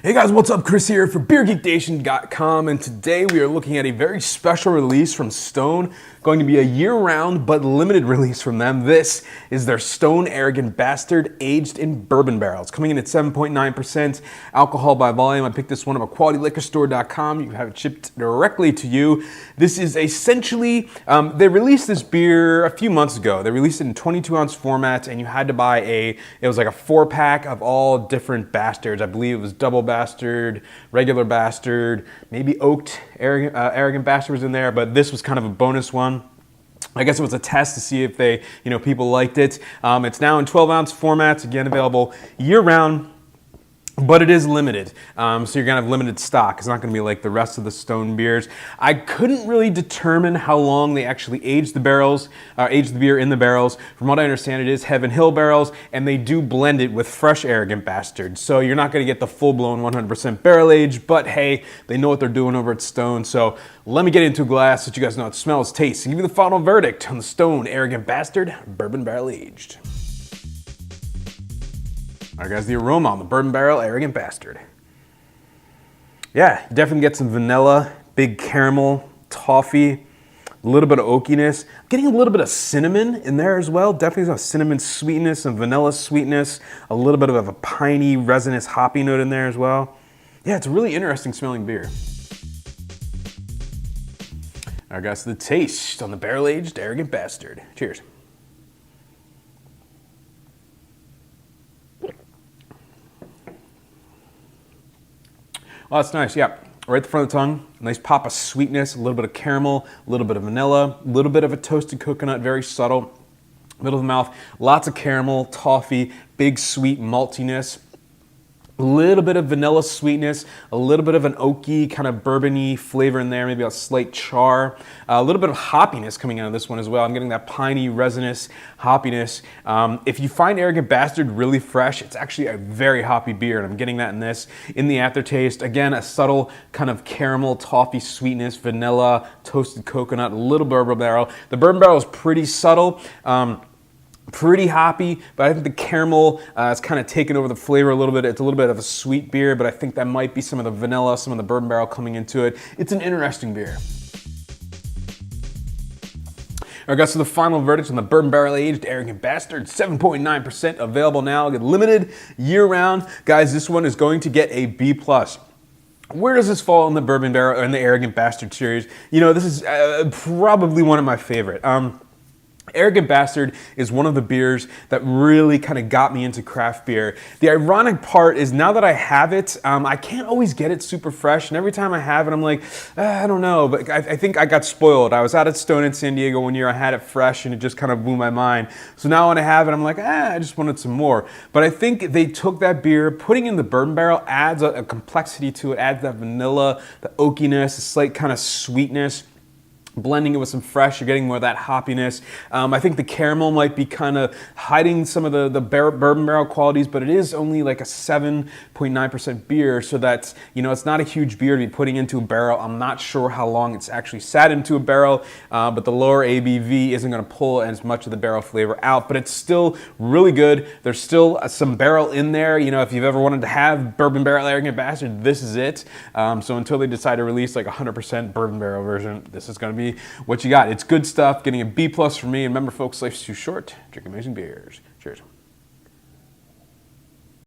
Hey guys, what's up? Chris here for BeerGeekNation.com, and today we are looking at a very special release from Stone, going to be a year-round but limited release from them. This is their Stone Arrogant Bastard aged in bourbon barrels, coming in at 7.9% alcohol by volume. I picked this one up at QualityLiquorStore.com. You can have it shipped directly to you. This is essentially, they released this beer a few months ago. They released it in 22-ounce format, and you had to buy it was like a 4-pack of all different bastards. I believe it was double bastard, regular bastard, maybe oaked arrogant bastard was in there, but this was kind of a bonus one. I guess it was a test to see if people liked it. It's now in 12-ounce formats, again available year-round, but it is limited, so you're gonna have limited stock. It's not gonna be like the rest of the Stone beers. I couldn't really determine how long they actually aged the beer in the barrels. From what I understand, it is Heaven Hill barrels, and they do blend it with fresh Arrogant Bastard. So you're not gonna get the full-blown 100% barrel age, but hey, they know what they're doing over at Stone. So let me get into a glass so you guys know how it smells, tastes, and give you the final verdict on the Stone Arrogant Bastard Bourbon Barrel Aged. All right, guys, the aroma on the Bourbon Barrel Arrogant Bastard. Yeah, you definitely get some vanilla, big caramel, toffee, a little bit of oakiness. Getting a little bit of cinnamon in there as well. Definitely some cinnamon sweetness, some vanilla sweetness, a little bit of a piney, resinous, hoppy note in there as well. Yeah, it's a really interesting smelling beer. All right, guys, so the taste on the barrel-aged Arrogant Bastard. Cheers. Oh, that's nice, yeah. Right at the front of the tongue, nice pop of sweetness, a little bit of caramel, a little bit of vanilla, a little bit of a toasted coconut, very subtle. Middle of the mouth, lots of caramel, toffee, big sweet maltiness. A little bit of vanilla sweetness, a little bit of an oaky, kind of bourbony flavor in there, maybe a slight char. A little bit of hoppiness coming out of this one as well. I'm getting that piney, resinous hoppiness. If you find Arrogant Bastard really fresh, it's actually a very hoppy beer, and I'm getting that in this. In the aftertaste, again, a subtle kind of caramel, toffee sweetness, vanilla, toasted coconut, a little bourbon barrel. The bourbon barrel is pretty subtle. Pretty hoppy, but I think the caramel is kind of taken over the flavor a little bit. It's a little bit of a sweet beer, but I think that might be some of the vanilla, some of the bourbon barrel coming into it. It's an interesting beer. All right, guys, so the final verdict on the Bourbon Barrel Aged Arrogant Bastard, 7.9% available now, limited year-round. Guys, this one is going to get a B+. Where does this fall in the Bourbon Barrel or in the Arrogant Bastard series? You know, this is probably one of my favorite. Arrogant Bastard is one of the beers that really kind of got me into craft beer. The ironic part is now that I have it, I can't always get it super fresh, and every time I have it, I'm like, I don't know, but I think I got spoiled. I was out at Stone in San Diego one year, I had it fresh, and it just kind of blew my mind. So now when I have it, I'm like, I just wanted some more. But I think they took that beer, putting in the bourbon barrel adds a complexity to it, adds that vanilla, the oakiness, a slight kind of sweetness. Blending it with some fresh, you're getting more of that hoppiness. I think the caramel might be kind of hiding some of the bourbon barrel qualities, but it is only like a 7.9% beer, so that's, it's not a huge beer to be putting into a barrel. I'm not sure how long it's actually sat into a barrel, but the lower ABV isn't going to pull as much of the barrel flavor out, but it's still really good. There's still some barrel in there. If you've ever wanted to have Bourbon Barrel Arrogant Bastard, this is it. So until they decide to release like a 100% bourbon barrel version, this is going to be what you got. It's good stuff. Getting a B+ for me. And remember, folks, life's too short. Drink amazing beers. Cheers.